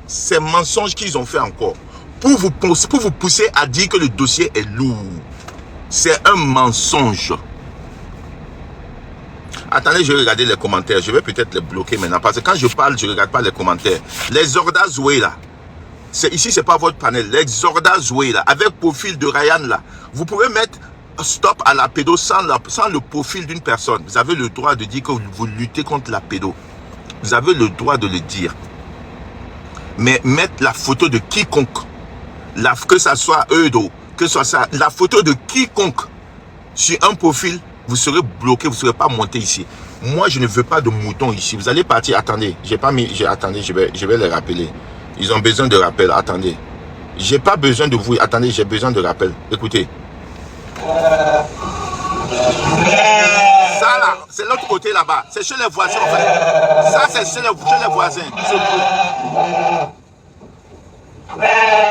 Ces mensonges qu'ils ont fait encore, pour vous pousser à dire que le dossier est lourd. C'est un mensonge. Attendez, je vais regarder les commentaires. Je vais peut-être les bloquer maintenant. Parce que quand je parle, je ne regarde pas les commentaires. Les Orda Zoué là. Ici, ce n'est pas votre panel. Les Orda Zoué là. Avec profil de Ryan là. Vous pouvez mettre stop à la pédo sans le profil d'une personne. Vous avez le droit de dire que vous luttez contre la pédo. Vous avez le droit de le dire. Mais mettre la photo de quiconque. Que ça soit Eudo. Que ce soit ça. La photo de quiconque. Sur un profil. Vous serez bloqué, vous ne serez pas monté ici. Moi, je ne veux pas de moutons ici. Vous allez partir. Attendez, attendez, je vais les rappeler. Ils ont besoin de rappel. Attendez. J'ai pas besoin de vous. Attendez, j'ai besoin de rappel. Écoutez. Ça là, c'est l'autre côté là-bas. C'est chez les voisins en fait. Ça, c'est chez les voisins.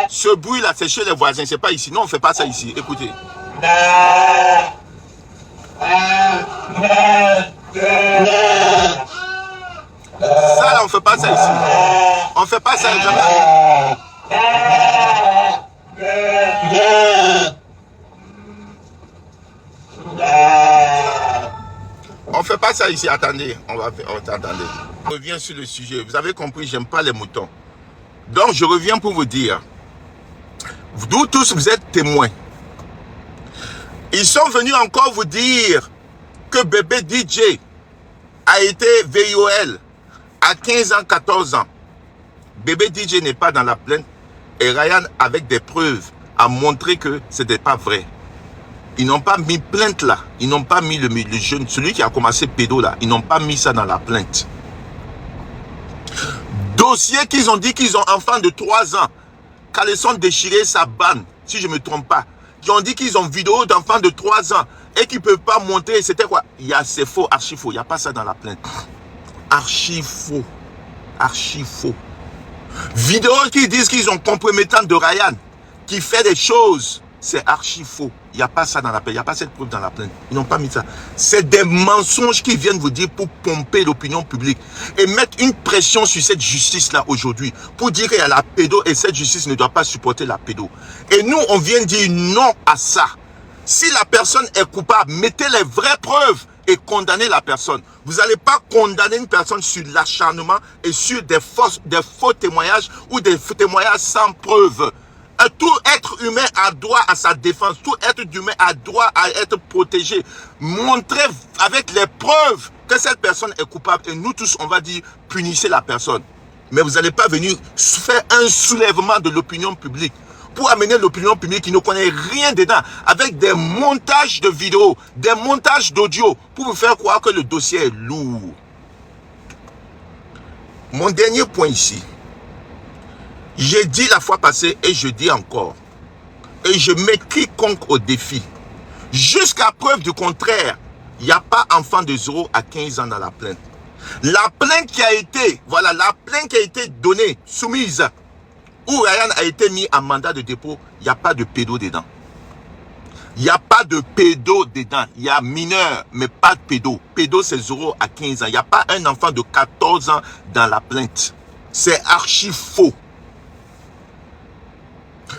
Ce bruit là, c'est chez les voisins. C'est pas ici. Non, on ne fait pas ça ici. Écoutez. Ça là, on fait pas ça ici. On fait pas ça jamais. On fait pas ça ici. Attendez, attendez. Je reviens sur le sujet. Vous avez compris, j'aime pas les moutons. Donc je reviens pour vous dire. Vous tous, vous êtes témoins. Ils sont venus encore vous dire que bébé DJ a été VIOL à 15 ans, 14 ans. Bébé DJ n'est pas dans la plainte et Ryan, avec des preuves, a montré que ce n'était pas vrai. Ils n'ont pas mis plainte là. Ils n'ont pas mis le jeune, celui qui a commencé pédo là. Ils n'ont pas mis ça dans la plainte. Dossier qu'ils ont dit qu'ils ont enfant de 3 ans. Caleçon déchiré, sa banne, si je ne me trompe pas. Qui ont dit qu'ils ont vidéo d'enfants de 3 ans et qu'ils ne peuvent pas montrer. C'était quoi? C'est faux, archi faux. Il n'y a pas ça dans la plainte. Archi faux. Archi faux. Vidéo qui disent qu'ils ont compromettant de Ryan, qui fait des choses. C'est archi faux. Il n'y a pas ça dans la plainte. Il n'y a pas cette preuve dans la plainte. Ils n'ont pas mis ça. C'est des mensonges qu'ils viennent vous dire pour pomper l'opinion publique et mettre une pression sur cette justice-là aujourd'hui pour dire qu'il y a la pédo et cette justice ne doit pas supporter la pédo. Et nous, on vient dire non à ça. Si la personne est coupable, mettez les vraies preuves et condamnez la personne. Vous n'allez pas condamner une personne sur l'acharnement et sur des faux témoignages ou des témoignages sans preuve. Tout être humain a droit à sa défense. Tout être humain a droit à être protégé. Montrez avec les preuves que cette personne est coupable. Et nous tous, on va dire, punissez la personne. Mais vous n'allez pas venir faire un soulèvement de l'opinion publique pour amener l'opinion publique qui ne connaît rien dedans avec des montages de vidéos, des montages d'audio pour vous faire croire que le dossier est lourd. Mon dernier point ici. J'ai dit la fois passée et je dis encore. Et je mets quiconque au défi. Jusqu'à preuve du contraire, il n'y a pas enfant de 0 à 15 ans dans la plainte. La plainte qui a été, voilà, la plainte qui a été donnée, soumise, où Ryan a été mis en mandat de dépôt, il n'y a pas de pédo dedans. Il n'y a pas de pédo dedans. Il y a mineur, mais pas de pédo. Pédo, c'est 0 à 15 ans. Il n'y a pas un enfant de 14 ans dans la plainte. C'est archi faux.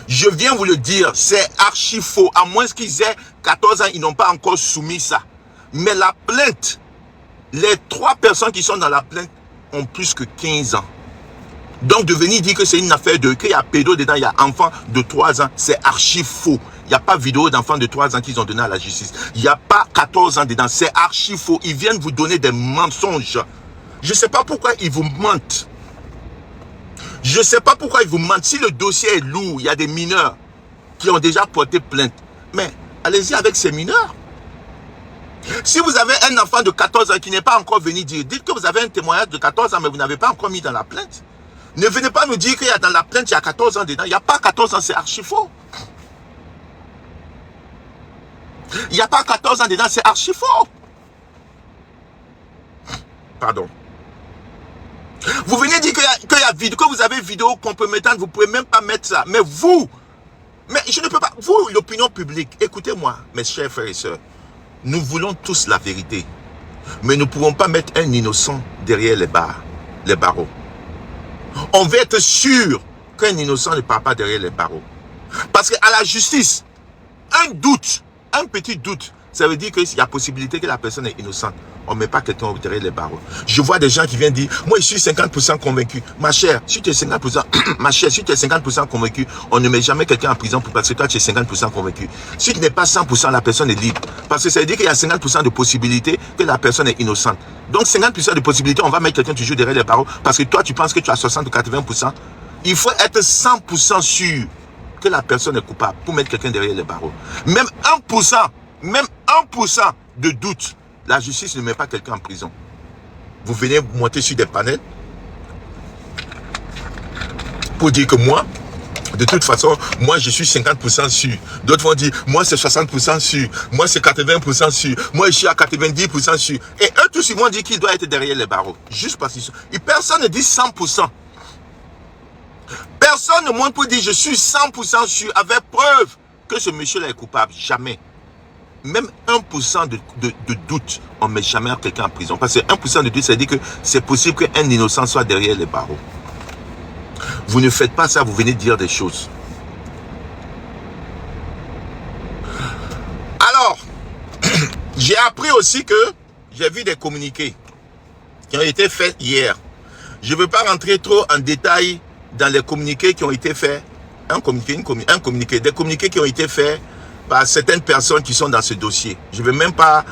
Je viens vous le dire, c'est archi faux. À moins qu'ils aient 14 ans, ils n'ont pas encore soumis ça. Mais la plainte, les 3 personnes qui sont dans la plainte ont plus que 15 ans. Donc de venir dire que c'est une affaire qu'il y a pédo dedans, il y a enfant de 3 ans, c'est archi faux. Il n'y a pas vidéo d'enfants de 3 ans qu'ils ont donné à la justice. Il n'y a pas 14 ans dedans, c'est archi faux. Ils viennent vous donner des mensonges. Je ne sais pas pourquoi ils vous mentent. Je ne sais pas pourquoi ils vous mentent. Si le dossier est lourd, il y a des mineurs qui ont déjà porté plainte. Mais allez-y avec ces mineurs. Si vous avez un enfant de 14 ans qui n'est pas encore venu dire, dites que vous avez un témoignage de 14 ans, mais vous n'avez pas encore mis dans la plainte. Ne venez pas nous dire qu'il y a dans la plainte, il y a 14 ans dedans. Il n'y a pas 14 ans, c'est archi faux. Il n'y a pas 14 ans dedans, c'est archi faux. Pardon. Vous venez dire que vous avez vidéo compromettante, vous ne pouvez même pas mettre ça. Mais vous, mais je ne peux pas, vous, l'opinion publique, écoutez-moi, mes chers frères et sœurs, nous voulons tous la vérité. Mais nous ne pouvons pas mettre un innocent derrière les barreaux. On veut être sûr qu'un innocent ne part pas derrière les barreaux. Parce qu'à la justice, un doute, un petit doute, ça veut dire qu'il y a possibilité que la personne est innocente. On ne met pas quelqu'un derrière les barreaux. Je vois des gens qui viennent dire, moi je suis 50% convaincu. Ma chère, si tu es 50%, ma chère, si tu es 50% convaincu, on ne met jamais quelqu'un en prison parce que toi tu es 50% convaincu. Si tu n'es pas 100%, la personne est libre. Parce que ça veut dire qu'il y a 50% de possibilité que la personne est innocente. Donc 50% de possibilité, on va mettre quelqu'un toujours derrière les barreaux parce que toi tu penses que tu as 60 ou 80%. Il faut être 100% sûr que la personne est coupable pour mettre quelqu'un derrière les barreaux. Même 1% de doute, la justice ne met pas quelqu'un en prison. Vous venez monter sur des panels pour dire que moi, de toute façon, moi je suis 50% sûr. D'autres vont dire, moi c'est 60% sûr. Moi c'est 80% sûr. Moi je suis à 90% sûr. Et eux tous ils vont dire qu'il doit être derrière les barreaux. Juste parce que personne ne dit 100%. Personne ne montre pour dire je suis 100% sûr avec preuve que ce monsieur-là est coupable. Jamais. Même 1% de doute, on ne met jamais quelqu'un en prison. Parce que 1% de doute, ça veut dire que c'est possible qu'un innocent soit derrière les barreaux. Vous ne faites pas ça, vous venez dire des choses. Alors, j'ai appris aussi que j'ai vu des communiqués qui ont été faits hier. Je ne veux pas rentrer trop en détail dans les communiqués qui ont été faits. Des communiqués qui ont été faits par certaines personnes qui sont dans ce dossier. Je ne veux même pas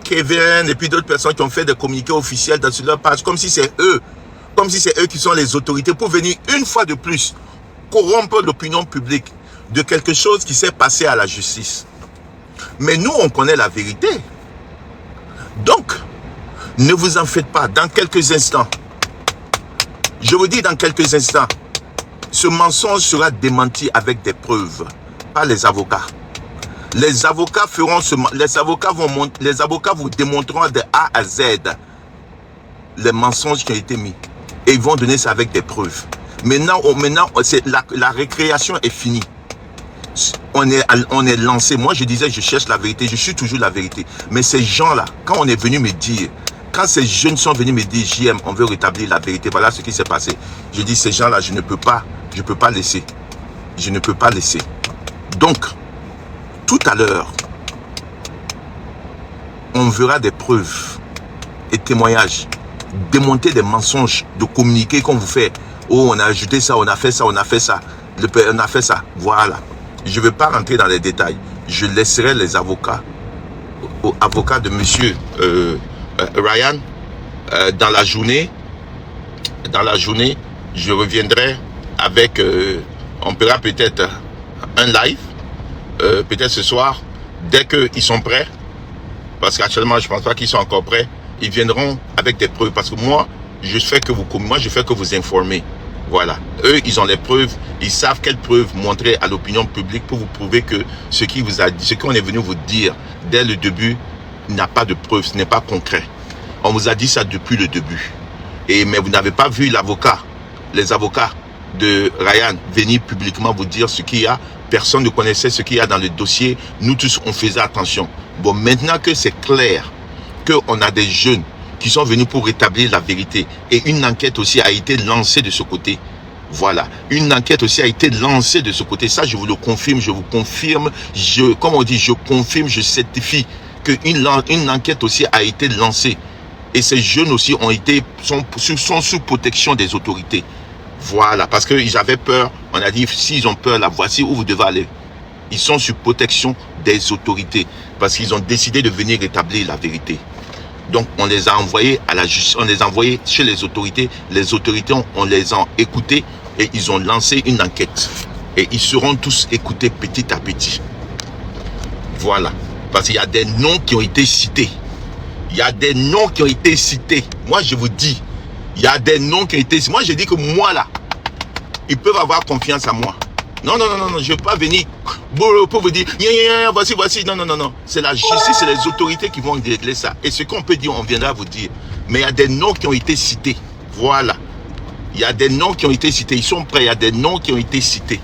Kevin et puis d'autres personnes qui ont fait des communiqués officiels dans leur page, comme si c'est eux qui sont les autorités pour venir une fois de plus corrompre l'opinion publique de quelque chose qui s'est passé à la justice. Mais nous, on connaît la vérité. Donc, ne vous en faites pas. Dans quelques instants, je vous dis dans quelques instants, ce mensonge sera démenti avec des preuves, pas les avocats. Les avocats vous démontreront de A à Z les mensonges qui ont été mis. Et ils vont donner ça avec des preuves. Maintenant la récréation est finie. On est lancé. Moi, je disais, je cherche la vérité. Je suis toujours la vérité. Mais ces gens-là, quand on est venu me dire, quand ces jeunes sont venus me dire, JM, on veut rétablir la vérité, voilà ce qui s'est passé. Je dis, ces gens-là, je ne peux pas laisser. Je ne peux pas laisser. Donc, tout à l'heure, on verra des preuves et témoignages, démonter des mensonges, de communiquer qu'on vous fait. Oh, on a ajouté ça, on a fait ça, on a fait ça. On a fait ça. Voilà. Je ne vais pas rentrer dans les détails. Je laisserai les avocats, aux avocats de monsieur Ryan, dans la journée, je reviendrai avec, on fera peut-être un live, peut-être ce soir, dès qu'ils sont prêts, parce qu'actuellement je ne pense pas qu'ils sont encore prêts, ils viendront avec des preuves, parce que moi, je fais que vous informer. Voilà. Eux, ils ont les preuves, ils savent quelles preuves montrer à l'opinion publique pour vous prouver que ce qu'on est venu vous dire dès le début n'a pas de preuves, ce n'est pas concret. On vous a dit ça depuis le début. Mais vous n'avez pas vu les avocats de Ryan venir publiquement vous dire ce qu'il y a. Personne ne connaissait ce qu'il y a dans le dossier. Nous tous, on faisait attention. Bon, maintenant que c'est clair qu'on a des jeunes qui sont venus pour rétablir la vérité. Et une enquête aussi a été lancée de ce côté. Voilà. Une enquête aussi a été lancée de ce côté. Ça, je vous le confirme, je vous confirme. Comme on dit, je confirme, je certifie qu'une enquête aussi a été lancée. Et ces jeunes aussi sont sous protection des autorités. Voilà. Parce qu'ils avaient peur. On a dit, s'ils ont peur, là, voici où vous devez aller. Ils sont sous protection des autorités. Parce qu'ils ont décidé de venir rétablir la vérité. Donc, on les a envoyés à la justice, on les a envoyés chez les autorités. Les autorités, on les a écoutés et ils ont lancé une enquête. Et ils seront tous écoutés petit à petit. Voilà. Parce qu'il y a des noms qui ont été cités. Il y a des noms qui ont été cités. Moi, je vous dis, il y a des noms qui ont été cités. Moi, je dis que moi, là, ils peuvent avoir confiance en moi. Non, je ne vais pas venir pour vous dire, voici. Non. C'est la justice, c'est les autorités qui vont régler ça. Et ce qu'on peut dire, on viendra vous dire. Mais il y a des noms qui ont été cités. Voilà. Il y a des noms qui ont été cités. Ils sont prêts, il y a des noms qui ont été cités.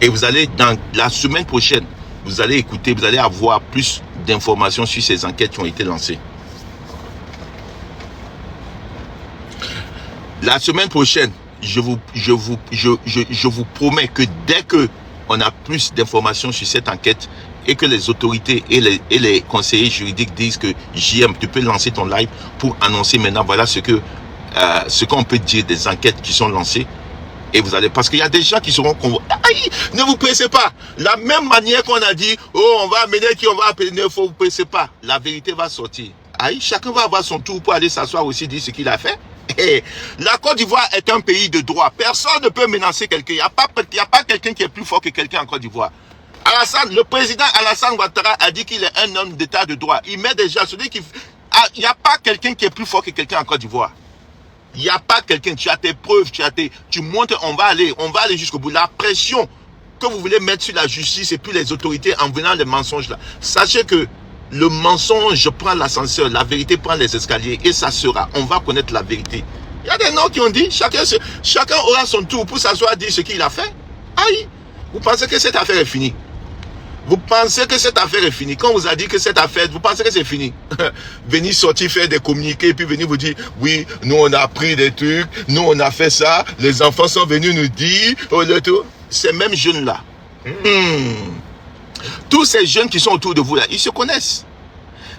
Et vous allez, dans la semaine prochaine, vous allez écouter, vous allez avoir plus d'informations sur ces enquêtes qui ont été lancées. La semaine prochaine, je vous promets que dès que on a plus d'informations sur cette enquête et que les autorités et les conseillers juridiques disent que JM, tu peux lancer ton live pour annoncer maintenant, voilà ce qu'on peut dire des enquêtes qui sont lancées. Et vous allez, parce qu'il y a des gens qui seront convoqués. Aïe, ne vous pressez pas. La même manière qu'on a dit, oh, on va amener qui, on va appeler, ne vous pressez pas. La vérité va sortir. Aïe, chacun va avoir son tour pour aller s'asseoir aussi, dire ce qu'il a fait. Et la Côte d'Ivoire est un pays de droit. Personne ne peut menacer quelqu'un. Il n'y a pas quelqu'un qui est plus fort que quelqu'un en Côte d'Ivoire. Le président Alassane Ouattara a dit qu'il est un homme d'état de droit. Il met déjà, il n'y a pas quelqu'un qui est plus fort que quelqu'un en Côte d'Ivoire. Il n'y a pas quelqu'un, tu as tes preuves, tu montres, on va aller jusqu'au bout. La pression que vous voulez mettre sur la justice et puis les autorités en venant les mensonges là. Sachez que le mensonge prend l'ascenseur, la vérité prend les escaliers et ça sera, on va connaître la vérité. Il y a des noms qui ont dit, chacun aura son tour pour s'asseoir dire ce qu'il a fait. Aïe, vous pensez que cette affaire est finie? Vous pensez que cette affaire est finie? Quand on vous a dit que cette affaire, vous pensez que c'est fini? Venir sortir faire des communiqués, puis venir vous dire, oui, nous on a appris des trucs, nous on a fait ça, les enfants sont venus nous dire, oh, le tout. Ces mêmes jeunes-là, tous ces jeunes qui sont autour de vous là, ils se connaissent.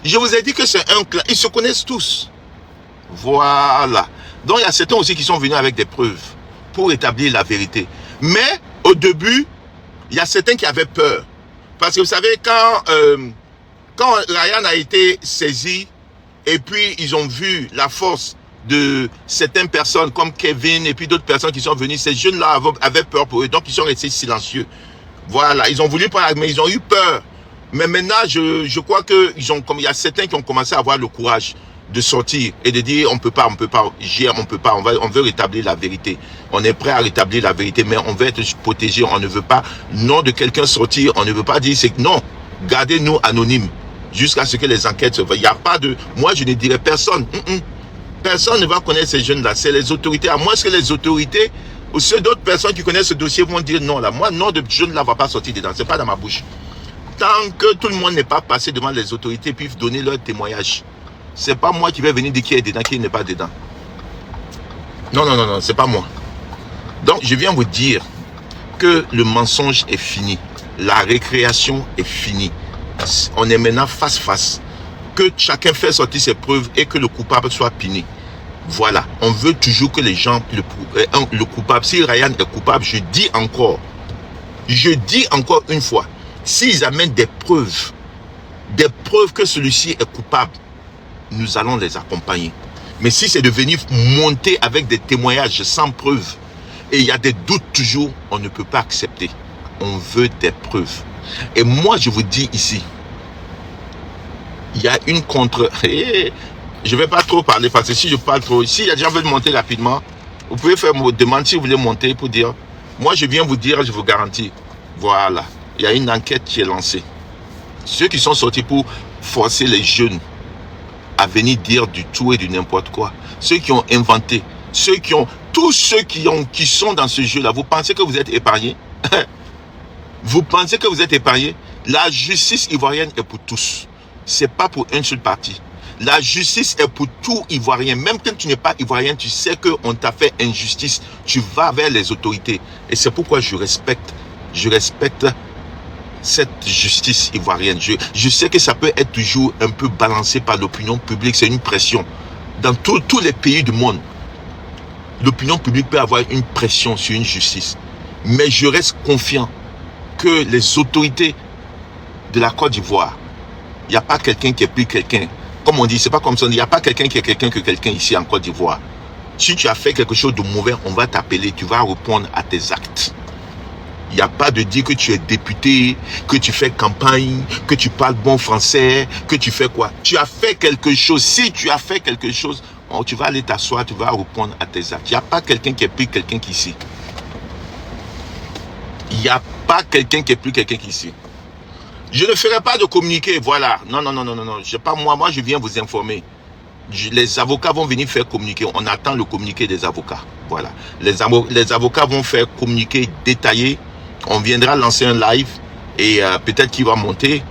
Je vous ai dit que c'est un clan, ils se connaissent tous. Voilà. Donc il y a certains aussi qui sont venus avec des preuves pour établir la vérité. Mais au début, il y a certains qui avaient peur. Parce que vous savez, quand Ryan a été saisi, et puis ils ont vu la force de certaines personnes comme Kevin et puis d'autres personnes qui sont venues, ces jeunes-là avaient peur pour eux, donc ils sont restés silencieux. Voilà, ils ont voulu parler, mais ils ont eu peur. Mais maintenant, je crois que comme il y a certains qui ont commencé à avoir le courage de sortir et de dire on peut pas, on veut rétablir la vérité. On est prêt à rétablir la vérité, mais on veut être protégé, on ne veut pas, nom de quelqu'un sortir, on ne veut pas dire c'est que non, gardez-nous anonymes jusqu'à ce que les enquêtes se fassent. Il n'y a pas de, moi je ne dirais personne, personne ne va connaître ces jeunes-là, c'est les autorités, à moins que les autorités ou ceux d'autres personnes qui connaissent ce dossier vont dire non là, moi nom de jeunes-là ne va pas sortir dedans, c'est pas dans ma bouche. Tant que tout le monde n'est pas passé devant les autorités puis donner leur témoignage. C'est pas moi qui vais venir dire qui est dedans, qui n'est pas dedans. Non, c'est pas moi. Donc, je viens vous dire que le mensonge est fini. La récréation est finie. On est maintenant face. Que chacun fait sortir ses preuves et que le coupable soit puni. Voilà. On veut toujours que les gens, le coupable, si Ryan est coupable, je dis encore une fois, s'ils amènent des preuves que celui-ci est coupable, nous allons les accompagner. Mais si c'est de venir monter avec des témoignages sans preuve, et il y a des doutes toujours, on ne peut pas accepter. On veut des preuves. Et moi, je vous dis ici, il y a une contre... Je ne vais pas trop parler, parce que si je parle trop, si il y a des gens qui veulent monter rapidement, vous pouvez faire une demande si vous voulez monter pour dire, moi je viens vous dire, je vous garantis, voilà, il y a une enquête qui est lancée. Ceux qui sont sortis pour forcer les jeunes à venir dire du tout et du n'importe quoi. Ceux qui ont inventé, tous ceux qui sont dans ce jeu-là, vous pensez que vous êtes épargnés? Vous pensez que vous êtes épargnés? La justice ivoirienne est pour tous. C'est pas pour une seule partie. La justice est pour tout Ivoirien. Même quand tu n'es pas Ivoirien, tu sais qu'on t'a fait injustice. Tu vas vers les autorités. Et c'est pourquoi je respecte cette justice ivoirienne. Je sais que ça peut être toujours un peu balancé par l'opinion publique, c'est une pression. Dans tous les pays du monde, l'opinion publique peut avoir une pression sur une justice. Mais je reste confiant que les autorités de la Côte d'Ivoire, il n'y a pas quelqu'un qui est plus quelqu'un. Comme on dit, c'est pas comme ça, il n'y a pas quelqu'un qui est quelqu'un que quelqu'un ici en Côte d'Ivoire. Si tu as fait quelque chose de mauvais, on va t'appeler, tu vas répondre à tes actes. Il n'y a pas de dire que tu es député, que tu fais campagne, que tu parles bon français, que tu fais quoi. Tu as fait quelque chose. Si tu as fait quelque chose, tu vas aller t'asseoir, tu vas répondre à tes actes. Il n'y a pas quelqu'un qui est plus quelqu'un qu'ici. Il n'y a pas quelqu'un qui est plus quelqu'un qu'ici. Je ne ferai pas de communiqué, voilà. Non. Je sais pas moi je viens vous informer. Les avocats vont venir faire communiquer. On attend le communiqué des avocats. Voilà. Les avocats vont faire communiquer détaillé. On viendra lancer un live et peut-être qu'il va monter.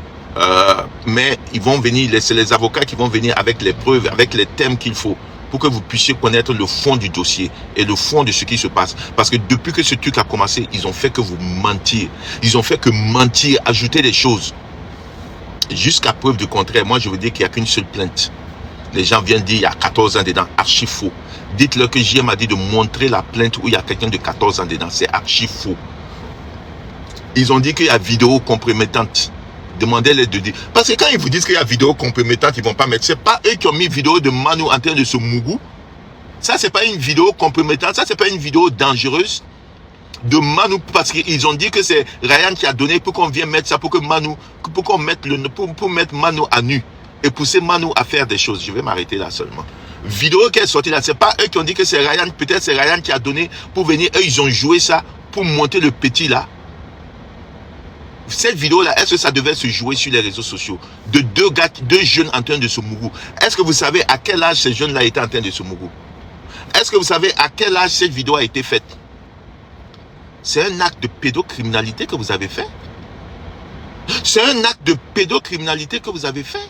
Mais ils vont venir, c'est les avocats qui vont venir avec les preuves, avec les thèmes qu'il faut pour que vous puissiez connaître le fond du dossier et le fond de ce qui se passe. Parce que depuis que ce truc a commencé, ils ont fait que vous mentir. Ils ont fait que mentir, ajouter des choses. Jusqu'à preuve du contraire, moi je veux dire qu'il n'y a qu'une seule plainte. Les gens viennent dire il y a 14 ans dedans, archi faux. Dites-leur que JM a dit de montrer la plainte où il y a quelqu'un de 14 ans dedans, c'est archi faux. Ils ont dit qu'il y a vidéo compromettante. Demandez-les de dire. Parce que quand ils vous disent qu'il y a vidéo compromettante, ils ne vont pas mettre. Ce n'est pas eux qui ont mis vidéo de Manu en train de se mougou. Ça, ce n'est pas une vidéo compromettante. Ça, ce n'est pas une vidéo dangereuse de Manu. Parce qu'ils ont dit que c'est Ryan qui a donné pour qu'on vienne mettre ça, pour que Manu, pour qu'on mette pour mettre Manu à nu et pousser Manu à faire des choses. Je vais m'arrêter là seulement. Vidéo qui est sortie là, ce n'est pas eux qui ont dit que c'est Ryan. Peut-être c'est Ryan qui a donné pour venir. Eux, ils ont joué ça pour monter le petit là. Cette vidéo-là, est-ce que ça devait se jouer sur les réseaux sociaux? De deux jeunes en train de se mougou. Est-ce que vous savez à quel âge ces jeunes-là étaient en train de se mougou? Est-ce que vous savez à quel âge cette vidéo a été faite? C'est un acte de pédocriminalité que vous avez fait. C'est un acte de pédocriminalité que vous avez fait.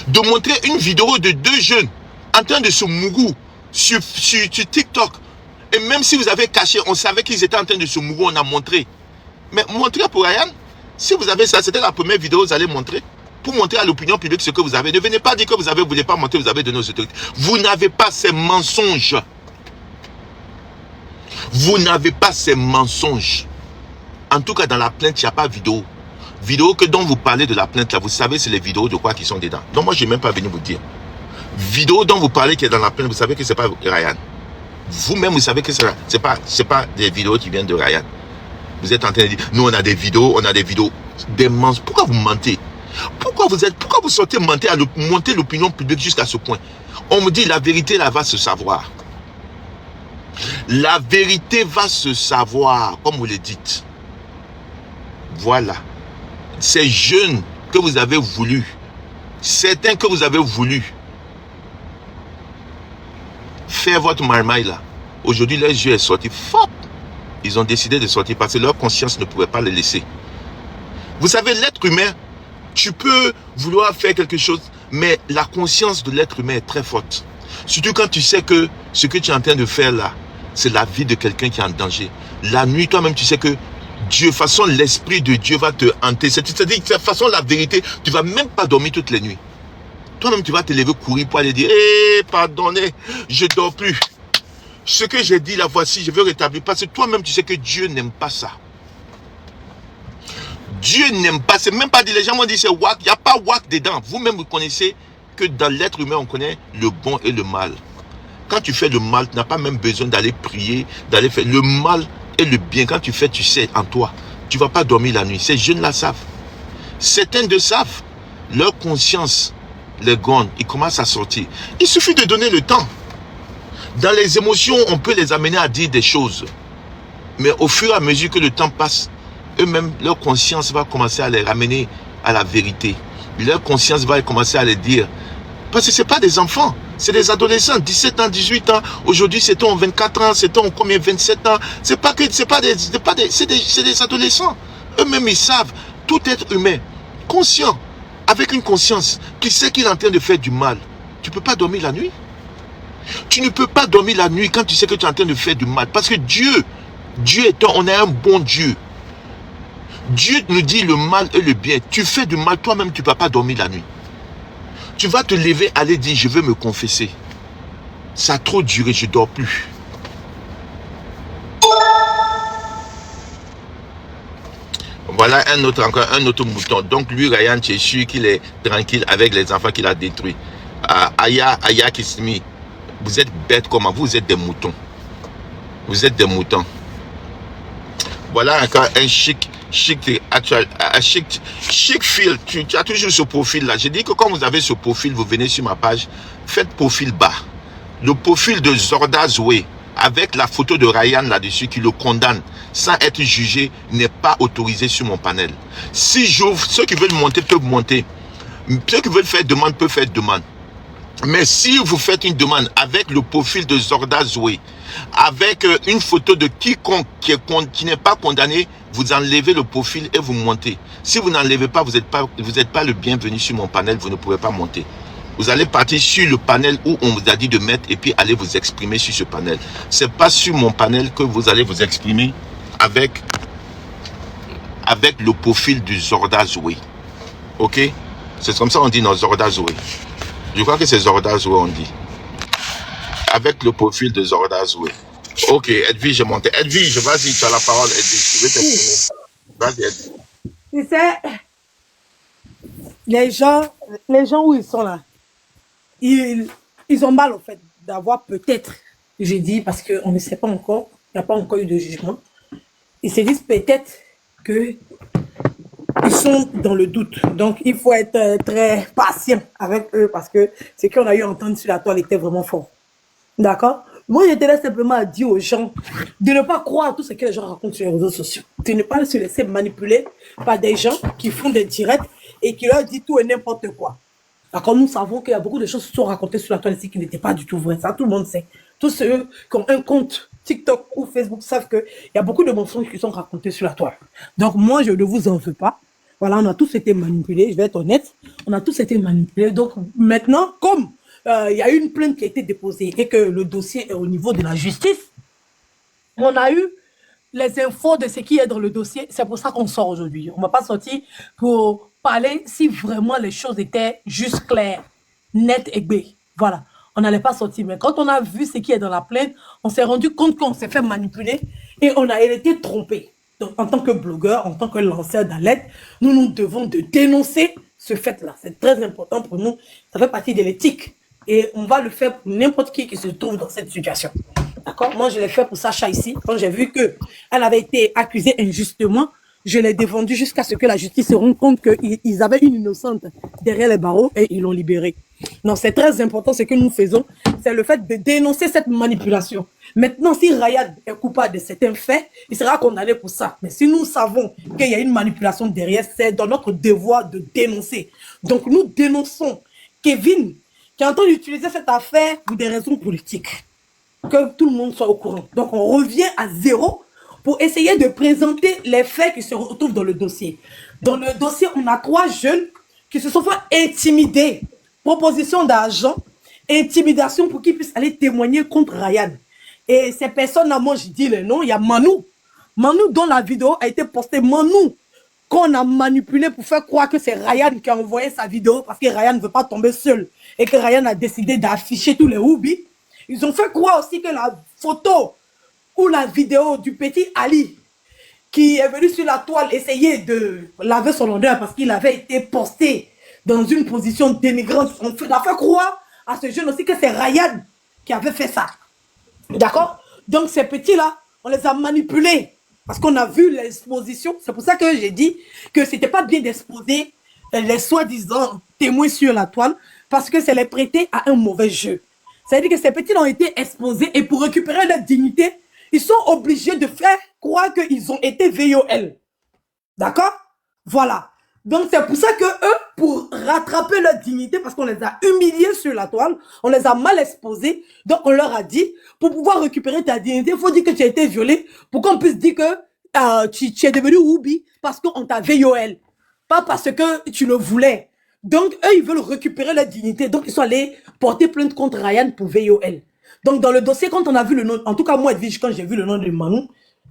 De montrer une vidéo de deux jeunes en train de se mougou sur TikTok. Et même si vous avez caché, on savait qu'ils étaient en train de se mougou, on a montré. Mais montrer pour Ryan, si vous avez ça, c'était la première vidéo que vous allez montrer, pour montrer à l'opinion publique ce que vous avez. Ne venez pas dire que vous ne voulez pas montrer, vous avez donné aux autorités. Vous n'avez pas ces mensonges. Vous n'avez pas ces mensonges. En tout cas, dans la plainte, il n'y a pas de vidéo. Vidéo dont vous parlez de la plainte, là, vous savez, c'est les vidéos de quoi qui sont dedans. Donc moi, je n'ai même pas venu vous dire. Vidéo dont vous parlez qui est dans la plainte, vous savez que ce n'est pas Ryan. Vous-même, vous savez que ce n'est pas des vidéos qui viennent de Ryan. Vous êtes en train de dire, nous on a des vidéos des mensonges. Pourquoi vous mentez? Pourquoi vous sortez monter l'opinion publique jusqu'à ce point? On me dit la vérité là va se savoir. La vérité va se savoir, comme vous le dites. Voilà. Ces jeunes que vous avez voulu, certains que vous avez voulu faire votre marmaille là, aujourd'hui leur jeu est sorti. Fop! Ils ont décidé de sortir parce que leur conscience ne pouvait pas les laisser. Vous savez, l'être humain, tu peux vouloir faire quelque chose, mais la conscience de l'être humain est très forte. Surtout quand tu sais que ce que tu es en train de faire là, c'est la vie de quelqu'un qui est en danger. La nuit, toi-même, tu sais que Dieu, façon l'esprit de Dieu va te hanter. C'est-à-dire que de façon la vérité, tu ne vas même pas dormir toutes les nuits. Toi-même, tu vas te lever, courir pour aller dire, pardonnez, je ne dors plus. Ce que j'ai dit là, voici, je veux rétablir. Parce que toi-même, tu sais que Dieu n'aime pas ça. Dieu n'aime pas. C'est même pas dit, les gens m'ont dit c'est wak. Il n'y a pas wak dedans. Vous-même, vous connaissez que dans l'être humain, on connaît le bon et le mal. Quand tu fais le mal, tu n'as pas même besoin d'aller prier, d'aller faire le mal et le bien. Quand tu fais, tu sais en toi. Tu ne vas pas dormir la nuit. Ces jeunes-là savent. Certains de savent. Leur conscience, les gonds, ils commencent à sortir. Il suffit de donner le temps. Dans les émotions, on peut les amener à dire des choses. Mais au fur et à mesure que le temps passe, eux-mêmes, leur conscience va commencer à les ramener à la vérité. Leur conscience va commencer à les dire. Parce que ce n'est pas des enfants, c'est des adolescents, 17 ans, 18 ans. Aujourd'hui, c'est 24 ans, c'est combien, 27 ans. C'est des adolescents. Eux-mêmes, ils savent, tout être humain, conscient, avec une conscience, qui sait qu'il est en train de faire du mal. Tu ne peux pas dormir la nuit. Tu ne peux pas dormir la nuit quand tu sais que tu es en train de faire du mal. Parce que Dieu on a un bon Dieu. Dieu nous dit le mal et le bien. Tu fais du mal, toi-même, tu ne vas pas dormir la nuit. Tu vas te lever, aller dire, je veux me confesser. Ça a trop duré, je ne dors plus. Voilà encore un autre mouton. Donc lui, Ryan, tu es sûr qu'il est tranquille avec les enfants qu'il a détruits. Aya Kismi. Vous êtes bêtes comme vous êtes des moutons. Vous êtes des moutons. Voilà encore un chic fil. Tu as toujours ce profil-là. J'ai dit que quand vous avez ce profil, vous venez sur ma page, faites profil bas. Le profil de Zorda Zoé, avec la photo de Ryan là-dessus qui le condamne sans être jugé, n'est pas autorisé sur mon panel. Si j'ouvre, ceux qui veulent monter peuvent monter. Ceux qui veulent faire demande peuvent faire demande. Mais si vous faites une demande avec le profil de Zorda Zoé, avec une photo de quiconque qui n'est pas condamné, vous enlevez le profil et vous montez. Si vous n'enlevez pas, vous n'êtes pas le bienvenu sur mon panel, vous ne pouvez pas monter. Vous allez partir sur le panel où on vous a dit de mettre et puis aller vous exprimer sur ce panel. C'est pas sur mon panel que vous allez vous exprimer avec le profil du Zorda Zoé. Ok? C'est comme ça on dit non, Zorda Zoé. Je crois que c'est Zorda Zoé on dit. Avec le profil de Zorda Zoé. Ok, Edwige, j'ai monté. Edwige, vas-y, tu as la parole, Edwige. Je vais t'exprimer. Vas-y, Edwige. Tu sais, les gens où ils sont là, ils ont mal au fait d'avoir peut-être, j'ai dit, parce qu'on ne sait pas encore, il n'y a pas encore eu de jugement, ils se disent peut-être que ils sont dans le doute. Donc, il faut être très patient avec eux parce que ce qu'on a eu à entendre sur la toile était vraiment fort. D'accord? Moi, je tenais simplement à dire aux gens de ne pas croire à tout ce que les gens racontent sur les réseaux sociaux. De ne pas se laisser manipuler par des gens qui font des directs et qui leur disent tout et n'importe quoi. D'accord? Nous savons qu'il y a beaucoup de choses qui sont racontées sur la toile ici qui n'étaient pas du tout vraies. Ça, tout le monde sait. Tous ceux qui ont un compte TikTok ou Facebook savent qu'il y a beaucoup de mensonges qui sont racontés sur la toile. Donc, moi, je ne vous en veux pas. Voilà, on a tous été manipulés, je vais être honnête. On a tous été manipulés. Donc, maintenant, comme il y a eu une plainte qui a été déposée et que le dossier est au niveau de la justice, on a eu les infos de ce qui est dans le dossier. C'est pour ça qu'on sort aujourd'hui. On ne va pas sortir pour parler si vraiment les choses étaient juste claires, nettes et baies. Voilà. On n'allait pas sortir. Mais quand on a vu ce qui est dans la plainte, on s'est rendu compte qu'on s'est fait manipuler et on a été trompé. Donc, en tant que blogueur, en tant que lanceur d'alerte, nous devons de dénoncer ce fait-là. C'est très important pour nous. Ça fait partie de l'éthique. Et on va le faire pour n'importe qui se trouve dans cette situation. D'accord? Moi, je l'ai fait pour Sacha ici. Quand j'ai vu qu'elle avait été accusée injustement, je l'ai défendu jusqu'à ce que la justice se rende compte qu'ils avaient une innocente derrière les barreaux et ils l'ont libérée. Donc, c'est très important ce que nous faisons. C'est le fait de dénoncer cette manipulation. Maintenant, si Ryan est coupable de certains faits, il sera condamné pour ça. Mais si nous savons qu'il y a une manipulation derrière, c'est dans notre devoir de dénoncer. Donc, nous dénonçons Kevin qui est en train d'utiliser cette affaire pour des raisons politiques. Que tout le monde soit au courant. Donc, on revient à zéro pour essayer de présenter les faits qui se retrouvent dans le dossier. Dans le dossier, on a 3 jeunes qui se sont fait intimider. Proposition d'argent, intimidation pour qu'ils puissent aller témoigner contre Ryan. Et ces personnes-là, moi, je dis le nom, il y a Manou. Manou, dont la vidéo a été postée. Manou, qu'on a manipulé pour faire croire que c'est Ryan qui a envoyé sa vidéo parce que Ryan ne veut pas tomber seul et que Ryan a décidé d'afficher tous les Woubi. Ils ont fait croire aussi que la photo ou la vidéo du petit Ali qui est venu sur la toile essayer de laver son honneur parce qu'il avait été posté dans une position dénigrante. On a fait croire à ce jeune aussi que c'est Ryan qui avait fait ça. D'accord? Donc ces petits-là, on les a manipulés parce qu'on a vu l'exposition. C'est pour ça que j'ai dit que c'était pas bien d'exposer les soi-disant témoins sur la toile parce que c'est les prêter à un mauvais jeu. C'est-à-dire que ces petits ont été exposés et pour récupérer leur dignité, ils sont obligés de faire croire qu'ils ont été VOL. D'accord? Voilà. Donc c'est pour ça que eux, pour rattraper leur dignité, parce qu'on les a humiliés sur la toile, on les a mal exposés, donc on leur a dit, pour pouvoir récupérer ta dignité, il faut dire que tu as été violé, pour qu'on puisse dire que tu es devenu Woubi, parce qu'on t'a VOL. Pas parce que tu le voulais. Donc eux, ils veulent récupérer leur dignité, donc ils sont allés porter plainte contre Ryan pour VOL. Donc dans le dossier, quand on a vu le nom, en tout cas moi, Edwige, quand j'ai vu le nom de Manou,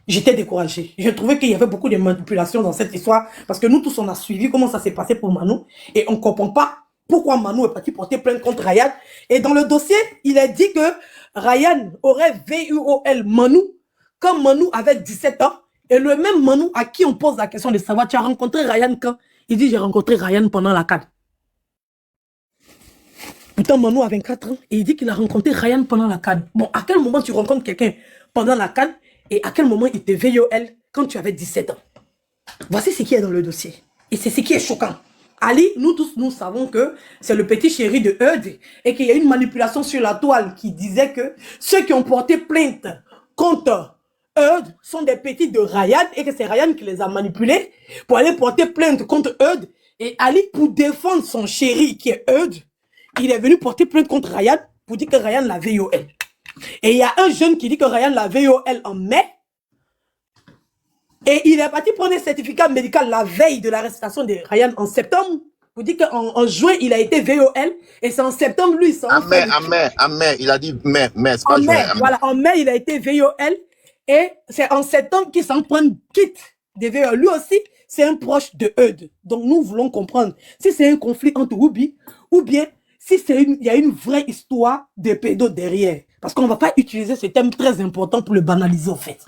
j'étais découragée. Je trouvais qu'il y avait beaucoup de manipulations dans cette histoire parce que nous tous, on a suivi comment ça s'est passé pour Manou et on ne comprend pas pourquoi Manou est parti porter plainte contre Ryan. Et dans le dossier, il est dit que Ryan aurait VUOL Manou quand Manou avait 17 ans et le même Manou à qui on pose la question de savoir, tu as rencontré Ryan quand? Il dit, j'ai rencontré Ryan pendant la CAN. Pourtant, Manou a 24 ans et il dit qu'il a rencontré Ryan pendant la CAN. Bon, à quel moment tu rencontres quelqu'un pendant la CAN et à quel moment il te VOL quand tu avais 17 ans? Voici ce qui est dans le dossier. Et c'est ce qui est choquant. Ali, nous tous, nous savons que c'est le petit chéri de Eud et qu'il y a une manipulation sur la toile qui disait que ceux qui ont porté plainte contre Eud sont des petits de Ryan et que c'est Ryan qui les a manipulés pour aller porter plainte contre Eud. Et Ali, pour défendre son chéri qui est Eud, il est venu porter plainte contre Ryan pour dire que Ryan l'a VOL. Et il y a un jeune qui dit que Ryan l'a VOL en mai. Et il est parti prendre un certificat médical la veille de l'arrestation de Ryan en septembre. Pour dire qu'en juin, il a été VOL et c'est en septembre, lui, il s'en fait. En mai, il a dit mai, c'est pas En juin. mai, voilà, en mai, il a été VOL et c'est en septembre qu'il s'en prend quitte des VOL. Lui aussi, c'est un proche de Eudes. Donc, nous voulons comprendre si c'est un conflit entre Whoopi ou bien si il y a une vraie histoire de pédos derrière. Parce qu'on ne va pas utiliser ce thème très important pour le banaliser, en fait.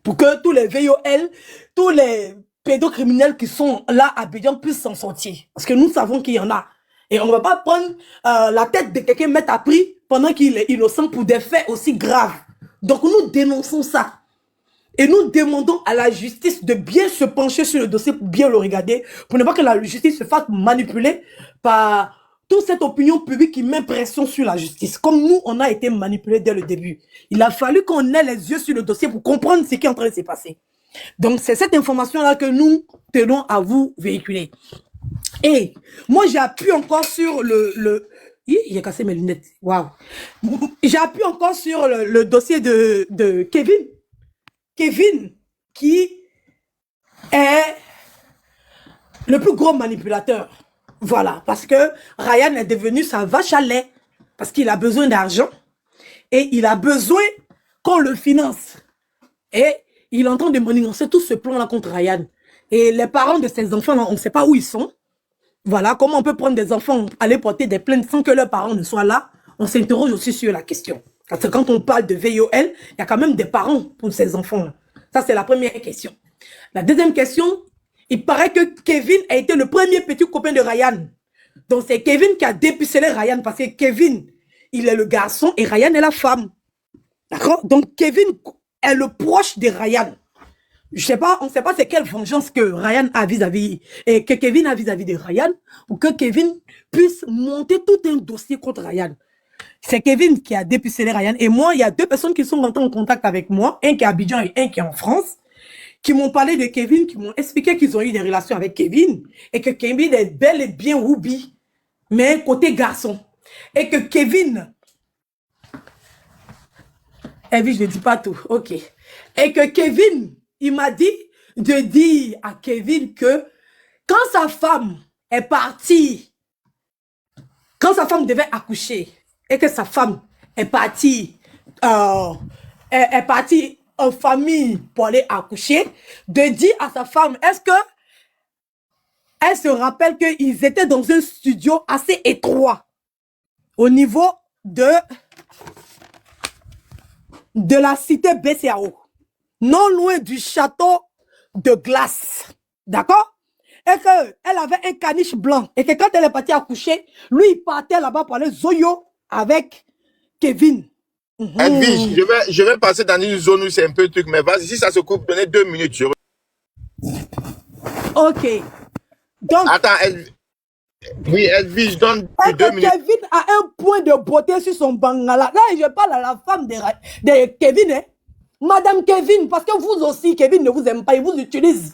Pour que tous les VOL, tous les pédocriminels qui sont là à Abidjan puissent s'en sortir. Parce que nous savons qu'il y en a. Et on ne va pas prendre la tête de quelqu'un mettre à prix pendant qu'il est innocent pour des faits aussi graves. Donc nous dénonçons ça. Et nous demandons à la justice de bien se pencher sur le dossier pour bien le regarder, pour ne pas que la justice se fasse manipuler par toute cette opinion publique qui met pression sur la justice. Comme nous, on a été manipulés dès le début. Il a fallu qu'on ait les yeux sur le dossier pour comprendre ce qui est en train de se passer. Donc c'est cette information-là que nous tenons à vous véhiculer. Et moi, j'appuie encore sur il a cassé mes lunettes. Waouh. J'appuie encore sur le dossier de Kevin. Kevin, qui est le plus gros manipulateur. Voilà, parce que Ryan est devenu sa vache à lait. Parce qu'il a besoin d'argent. Et il a besoin qu'on le finance. Et il est en train de manigancer tout ce plan-là contre Ryan. Et les parents de ces enfants-là, on ne sait pas où ils sont. Voilà, comment on peut prendre des enfants, aller porter des plaintes sans que leurs parents ne soient là. On s'interroge aussi sur la question. Parce que quand on parle de VOL, il y a quand même des parents pour ces enfants-là. Ça, c'est la première question. La deuxième question, il paraît que Kevin a été le premier petit copain de Ryan. Donc, c'est Kevin qui a dépucelé Ryan parce que Kevin, il est le garçon et Ryan est la femme. D'accord? Donc, Kevin est le proche de Ryan. Je sais pas, on ne sait pas c'est quelle vengeance que Ryan a vis-à-vis, et que Kevin a vis-à-vis de Ryan, pour que Kevin puisse monter tout un dossier contre Ryan. C'est Kevin qui a dépucelé Ryan. Et moi, il y a deux personnes qui sont rentrées en contact avec moi, un qui est à Abidjan et un qui est en France, qui m'ont parlé de Kevin, qui m'ont expliqué qu'ils ont eu des relations avec Kevin, et que Kevin est bel et bien Whoopi, mais côté garçon. Et que Kevin... Evie, je ne dis pas tout, ok. Et que Kevin, il m'a dit de dire à Kevin que quand sa femme est partie, quand sa femme devait accoucher, et que sa femme est partie en famille pour aller accoucher, de dire à sa femme, est-ce que elle se rappelle qu'ils étaient dans un studio assez étroit au niveau de la cité BCAO, non loin du château de glace, d'accord? Et qu'elle avait un caniche blanc, et que quand elle est partie accoucher, lui, il partait là-bas pour aller zoyo avec Kevin. Elvis, je vais passer dans une zone où c'est un peu truc, mais vas-y, si ça se coupe, donnez 2 minutes. Ok. Donc, attends, oui, Elvis, je donne 2 minutes. Kevin a un point de beauté sur son bangala. Là, je parle à la femme de Kevin, hein? Madame Kevin, parce que vous aussi, Kevin ne vous aime pas, il vous utilise.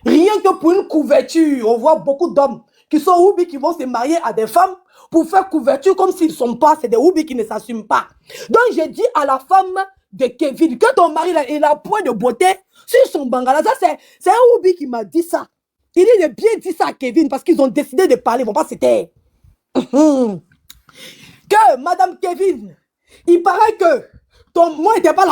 Rien que pour une couverture, on voit beaucoup d'hommes qui sont Whoopi, qui vont se marier à des femmes pour faire couverture comme s'ils ne sont pas, c'est des Whoopi qui ne s'assument pas. Donc, j'ai dit à la femme de Kevin que ton mari, il a un point de beauté sur son bangala. Ça, c'est un Whoopi qui m'a dit ça. Il a bien dit ça à Kevin parce qu'ils ont décidé de parler, ils ne vont pas se taire. Que Madame Kevin, il paraît que ton moi n'était pas là